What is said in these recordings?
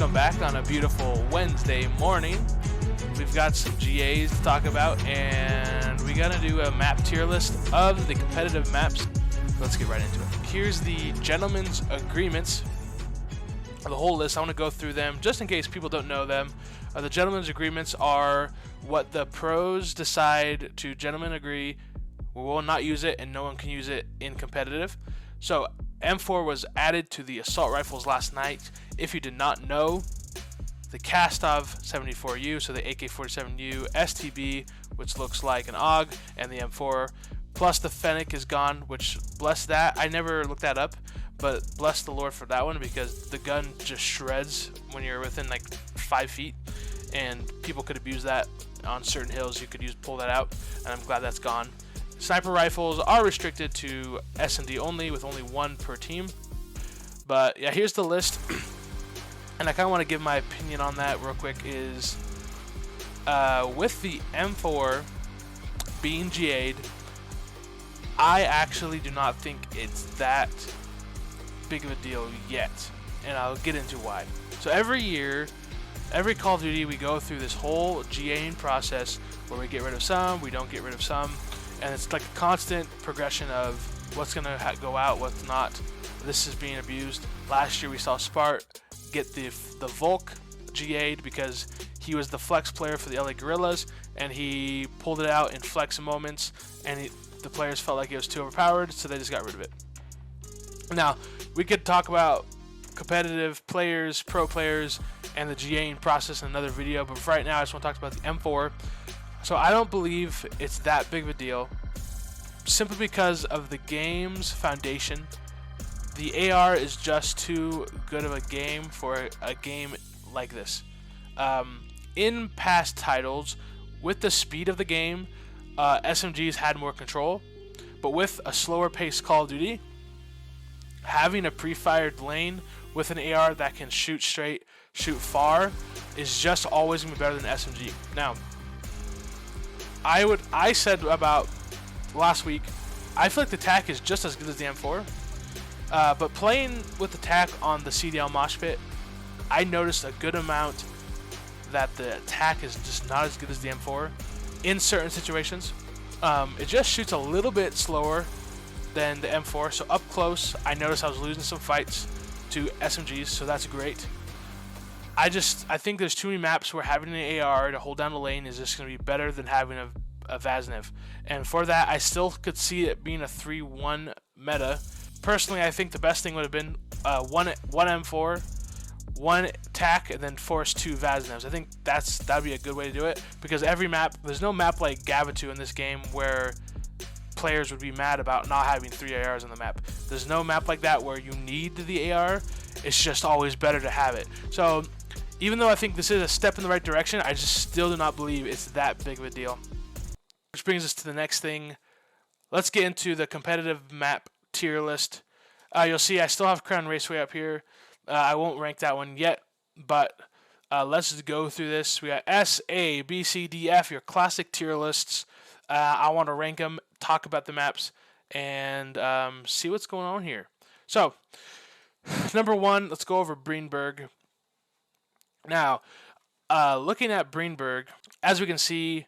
welcome back on a beautiful Wednesday morning. We've got some GAs to talk about, and we're going to do a map tier list of the competitive maps. Let's get right into it. Here's the gentlemen's agreements. The whole list, I want to go through them just in case people don't know them. The gentlemen's agreements are what the pros decide to gentlemen agree. We will not use it, and no one can use it in competitive. So M4 was added to the assault rifles last night. If you did not know, the Kastov 74U, so the AK-47U, STB, which looks like an AUG, and the M4, plus the Fennec is gone, which bless that. I never looked that up, but bless the Lord for that one, because the gun just shreds when you're within like 5 feet, and people could abuse that on certain hills. You could pull that out, and I'm glad that's gone. Sniper rifles are restricted to S&D only, with only one per team. But yeah, here's the list. And I kind of want to give my opinion on that real quick. Is with the M4 being GA'd, I actually do not think it's that big of a deal yet. And I'll get into why. So every year, every Call of Duty, we go through this whole GAing process where we get rid of some, we don't get rid of some. And it's like a constant progression of what's going to go out, what's not. This is being abused. Last year we saw Spart get the Volk GA'd because he was the flex player for the LA Guerrillas, and he pulled it out in flex moments, and the players felt like it was too overpowered, so they just got rid of it. Now, we could talk about competitive players, pro players, and the GAing process in another video, but for right now I just want to talk about the M4. So I don't believe it's that big of a deal, simply because of the game's foundation. The AR is just too good of a game for a game like this. In past titles, with the speed of the game, SMGs had more control, but with a slower paced Call of Duty, having a pre-fired lane with an AR that can shoot straight, shoot far, is just always going to be better than SMG. Now, I said about last week, I feel like the TAC is just as good as the M4, but playing with the TAC on the CDL mosh pit, I noticed a good amount that the TAC is just not as good as the M4 in certain situations. It just shoots a little bit slower than the M4, so up close I noticed I was losing some fights to SMGs, so that's great. I think there's too many maps where having an AR to hold down the lane is just going to be better than having a Vaznev. And for that, I still could see it being a 3-1 meta. Personally, I think the best thing would have been one M4, one TAC, and then force 2 Vaznevs. I think that'd be a good way to do it, because every map, there's no map like MW2 in this game where players would be mad about not having 3 ARs on the map. There's no map like that where you need the AR. It's just always better to have it. So even though I think this is a step in the right direction, I just still do not believe it's that big of a deal. Which brings us to the next thing. Let's get into the competitive map tier list. You'll see I still have Crown Raceway up here. I won't rank that one yet, but let's just go through this. We got S, A, B, C, D, F, your classic tier lists. I want to rank them, talk about the maps, and see what's going on here. So, number 1, let's go over Breenberg. Now, looking at Breenberg, as we can see,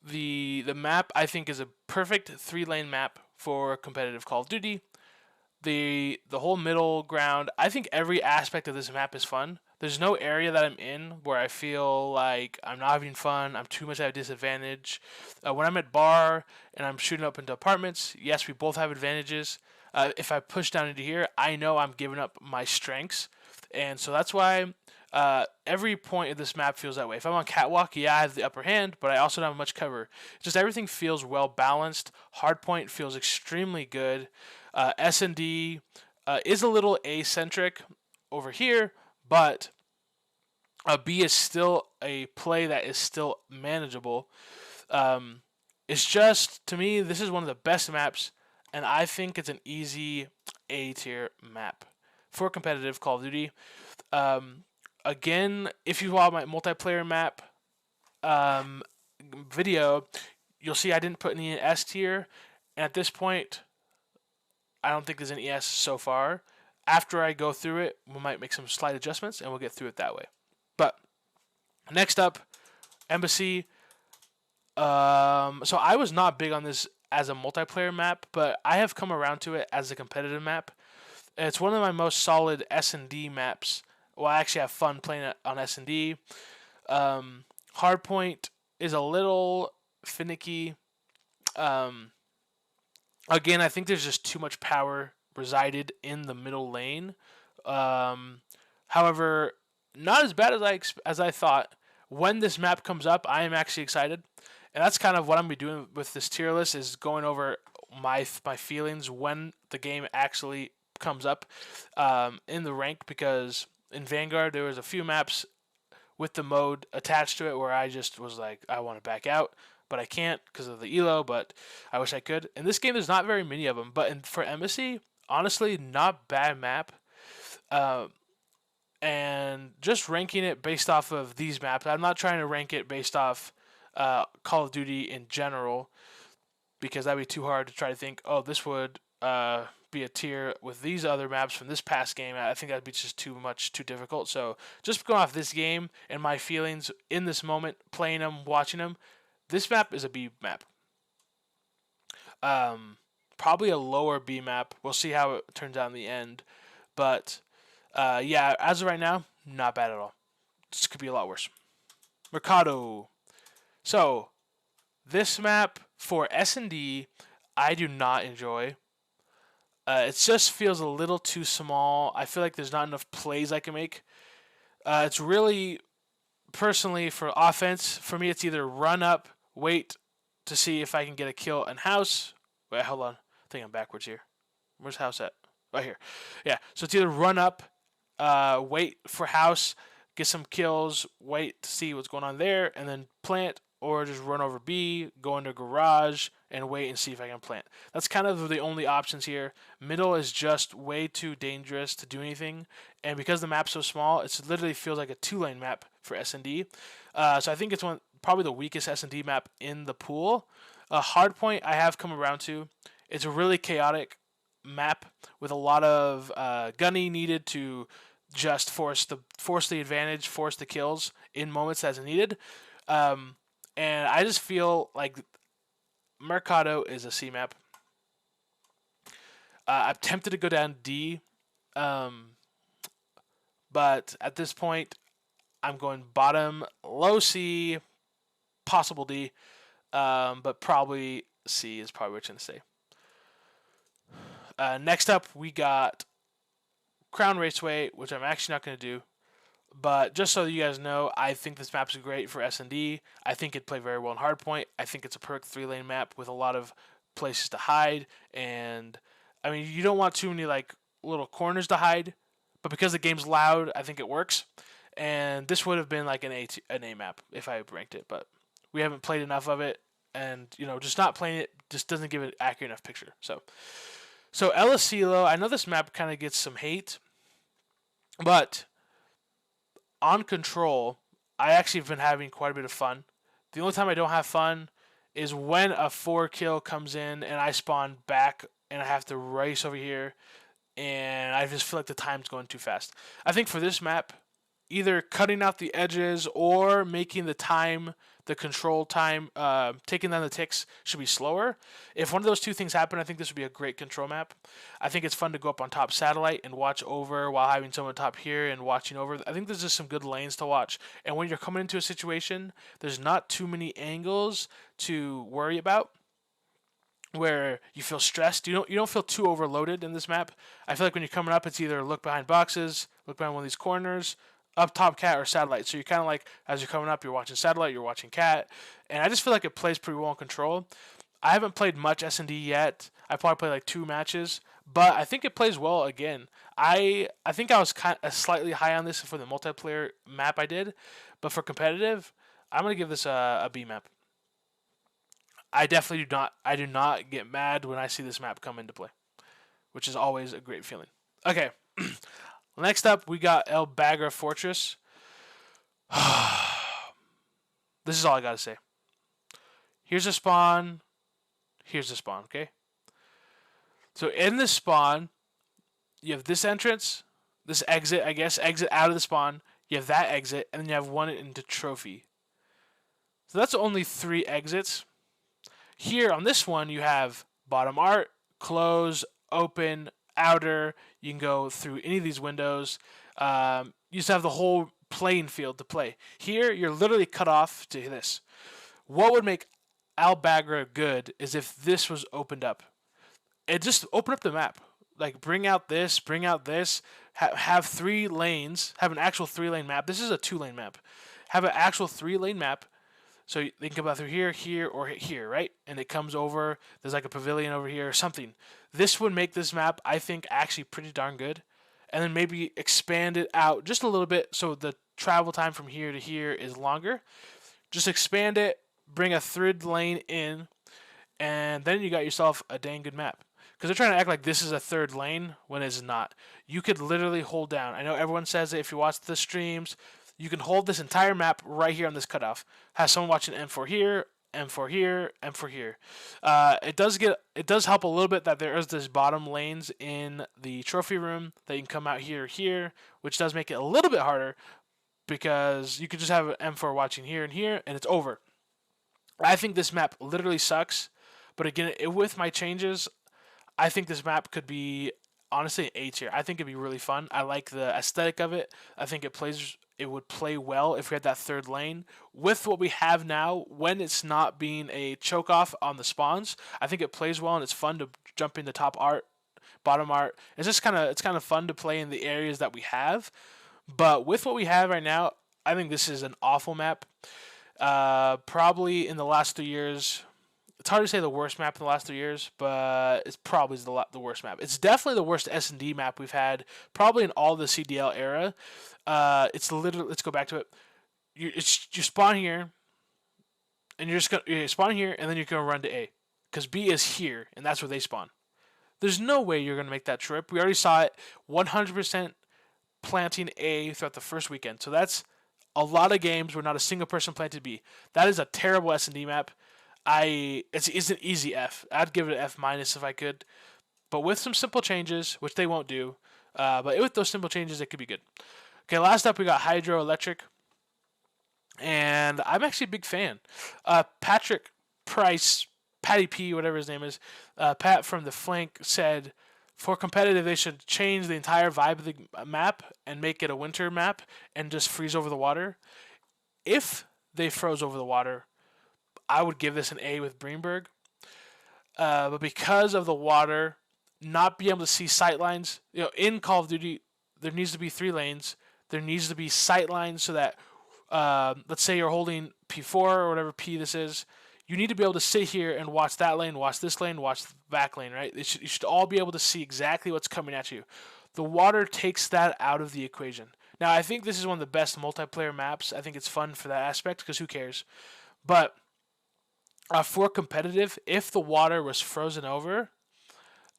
the map I think is a perfect 3-lane map for competitive Call of Duty. The whole middle ground, I think every aspect of this map is fun. There's no area that I'm in where I feel like I'm not having fun, I'm too much at a disadvantage. When I'm at bar and I'm shooting up into apartments, yes, we both have advantages. If I push down into here, I know I'm giving up my strengths. And so that's why every point of this map feels that way. If I'm on catwalk, yeah, I have the upper hand, but I also don't have much cover. Just everything feels well balanced. Hardpoint feels extremely good. S&D is a little A-centric over here, but B is still a play that is still manageable. It's just, to me, this is one of the best maps, and I think it's an easy A-tier map for competitive Call of Duty. Again, if you watch my multiplayer map video, you'll see I didn't put any in S tier, and at this point, I don't think there's an ES so far. after I go through it, we might make some slight adjustments, and we'll get through it that way. But next up, Embassy. So I was not big on this as a multiplayer map, but I have come around to it as a competitive map. It's one of my most solid S&D maps. Well, I actually have fun playing it on S&D. Hardpoint is a little finicky. Again, I think there's just too much power resided in the middle lane. However, not as bad as I thought. When this map comes up, I am actually excited, and that's kind of what I'm gonna be doing with this tier list, is going over my feelings when the game actually comes up in the rank, because in Vanguard there was a few maps with the mode attached to it where I just was like, I want to back out, but I can't because of the elo, but I wish I could. In this game, there's not very many of them, but for Embassy, honestly, not bad map. And just ranking it based off of these maps, I'm not trying to rank it based off Call of Duty in general, because that'd be too hard to try to think, oh, this would be a tier with these other maps from this past game. I think that'd be just too difficult. So just going off this game and my feelings in this moment, playing them, watching them, this map is a B map. Probably a lower B map. We'll see how it turns out in the end. But yeah, as of right now, not bad at all. This could be a lot worse. Mercado. So this map for S&D, I do not enjoy. It just feels a little too small. I feel like there's not enough plays I can make. It's really, personally, for offense, for me, it's either run up, wait to see if I can get a kill in house. Wait, hold on. I think I'm backwards here. Where's house at? Right here. Yeah, so it's either run up, wait for house, get some kills, wait to see what's going on there, and then plant, or just run over B, go into garage, and wait and see if I can plant. That's kind of the only options here. Middle is just way too dangerous to do anything, and because the map's so small, it literally feels like a 2-lane map for S&D. So I think it's probably the weakest S&D map in the pool. Hardpoint I have come around to. It's a really chaotic map with a lot of gunny needed to just force the advantage, force the kills in moments as needed. And I just feel like Mercado is a C map. I'm tempted to go down D, but at this point, I'm going bottom, low C, possible D, but probably C is probably what I'm going to say. Next up, we got Crown Raceway, which I'm actually not going to do. But just so you guys know, I think this map is great for S&D. I think it'd play very well in Hardpoint. I think it's a perfect 3-lane map with a lot of places to hide. And, I mean, you don't want too many, like, little corners to hide. But because the game's loud, I think it works. And this would have been like an A map if I ranked it. But we haven't played enough of it. And, just not playing it just doesn't give an accurate enough picture. So El Asilo, I know this map kind of gets some hate. But on Control, I actually have been having quite a bit of fun. The only time I don't have fun is when a 4-kill comes in and I spawn back and I have to race over here and I just feel like the time's going too fast. I think for this map, either cutting out the edges or making the control time, taking down the ticks should be slower. If one of those two things happen, I think this would be a great control map. I think it's fun to go up on top satellite and watch over while having someone top here and watching over. I think there's just some good lanes to watch. And when you're coming into a situation, there's not too many angles to worry about where you feel stressed. You don't feel too overloaded in this map. I feel like when you're coming up, it's either look behind boxes, look behind one of these corners, up top cat or satellite. So you're kind of like, as you're coming up, you're watching satellite, you're watching cat. And I just feel like it plays pretty well in Control. I haven't played much S&D yet. I probably played like 2 matches, but I think it plays well again. I think I was kind of slightly high on this for the multiplayer map I did, but for competitive, I'm going to give this a B map. I definitely do not get mad when I see this map come into play, which is always a great feeling. Okay. Next up, we got El Bagra Fortress. This is all I got to say. Here's a spawn. Here's the spawn, okay? So in this spawn, You have this entrance, this exit, I guess, exit out of the spawn. You have that exit, and then you have one into trophy. So that's only 3 exits. Here on this one, you have bottom art, close, open, outer. You can go through any of these windows. You just have the whole playing field to play. Here, you're literally cut off to this. What would make Albagra good is if this was opened up. It just open up the map. Like bring out this, have 3 lanes, have an actual 3-lane map. This is a 2-lane map. Have an actual 3-lane map. So they can come out through here, here, or here, right? And it comes over. There's like a pavilion over here or something. This would make this map, I think, actually pretty darn good. And then maybe expand it out just a little bit so the travel time from here to here is longer. Just expand it, bring a 3rd lane in, and then you got yourself a dang good map. Because they're trying to act like this is a 3rd lane when it's not. You could literally hold down. I know everyone says it if you watch the streams. You can hold this entire map right here on this cutoff. Have someone watching M4 here, M4 here, M4 here. It does help a little bit that there is this bottom lanes in the trophy room that you can come out here, which does make it a little bit harder because you could just have an M4 watching here and here, and it's over. I think this map literally sucks, but again, with my changes, I think this map could be honestly an A tier. I think it'd be really fun. I like the aesthetic of it. I think it would play well if we had that 3rd lane. With what we have now, when it's not being a choke off on the spawns, I think it plays well and it's fun to jump into top art, bottom art. It's kind of fun to play in the areas that we have. But with what we have right now, I think this is an awful map. Probably in the last 2 years, it's hard to say the worst map in the last 3 years, but it's probably the worst map. It's definitely the worst S&D map we've had, probably in all the CDL era. It's literally, let's go back to it. You spawn here, and you're spawn here, and then you're gonna run to A, because B is here, and that's where they spawn. There's no way you're gonna make that trip. We already saw it, 100% planting A throughout the first weekend. So that's a lot of games where not a single person planted B. That is a terrible S&D map. It's an easy F. I'd give it an F minus if I could, but with some simple changes, which they won't do. But with those simple changes, it could be good. Okay, last up we got hydroelectric, and I'm actually a big fan. Patrick Price, Patty P, whatever his name is, Pat from the flank said, for competitive, they should change the entire vibe of the map and make it a winter map and just freeze over the water. If they froze over the water, I would give this an A with Greenberg. But because of the water, not being able to see sight lines, in Call of Duty, there needs to be 3 lanes. There needs to be sight lines so that, let's say you're holding P4 or whatever P this is, you need to be able to sit here and watch that lane, watch this lane, watch the back lane, right? You should all be able to see exactly what's coming at you. The water takes that out of the equation. Now, I think this is one of the best multiplayer maps. I think it's fun for that aspect because who cares? But for competitive, if the water was frozen over,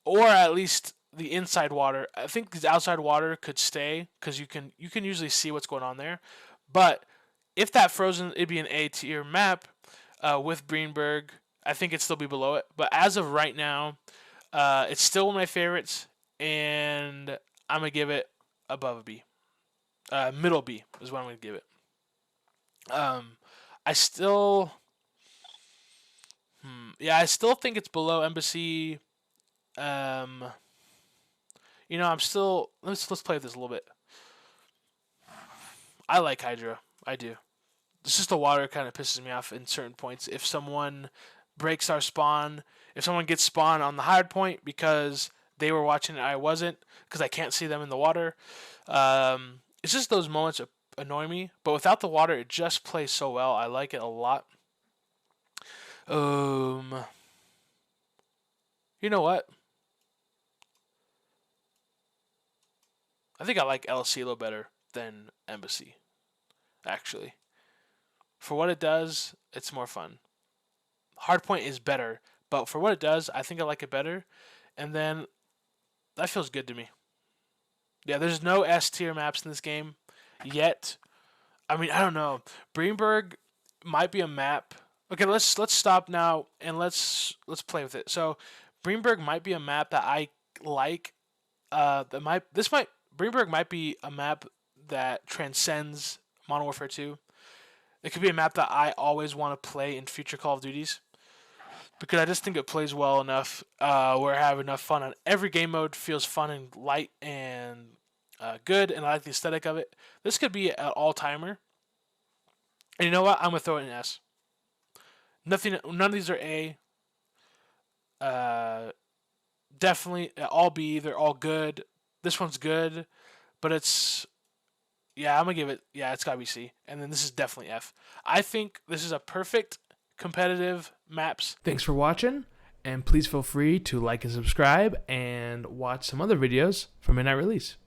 or at least the inside water, I think the outside water could stay because you can usually see what's going on there. But if that frozen, it'd be an A tier map with Greenberg. I think it'd still be below it. But as of right now, it's still one of my favorites, and I'm going to give it above a B. Middle B is what I'm going to give it. I still think it's below Embassy. I'm still let's play with this a little bit. I like Hydra. I do. It's just the water kind of pisses me off in certain points. If someone breaks our spawn, if someone gets spawn on the hard point because they were watching it, I wasn't, because I can't see them in the water. It's just those moments that annoy me. But without the water, it just plays so well. I like it a lot. You know what? I think I like LC a little better than Embassy, actually. For what it does, it's more fun. Hardpoint is better, but for what it does, I think I like it better. And then that feels good to me. Yeah, there's no S tier maps in this game yet. I mean, I don't know. Greenberg might be a map. Okay, let's stop now and let's play with it. So, Greenberg might be a map that I like Greenberg might be a map that transcends Modern Warfare 2. It could be a map that I always want to play in future Call of Duties because I just think it plays well enough. Where I have enough fun on every game mode, feels fun and light and good, and I like the aesthetic of it. This could be an all timer. And you know what? I'm gonna throw it in S. Nothing. None of these are A. Uh, Definitely all B. They're all good. This one's good, but it's yeah. I'm gonna give it it's gotta be C. And then this is definitely F. I think this is a perfect competitive maps. Thanks for watching, and please feel free to like and subscribe and watch some other videos from Midnight Release.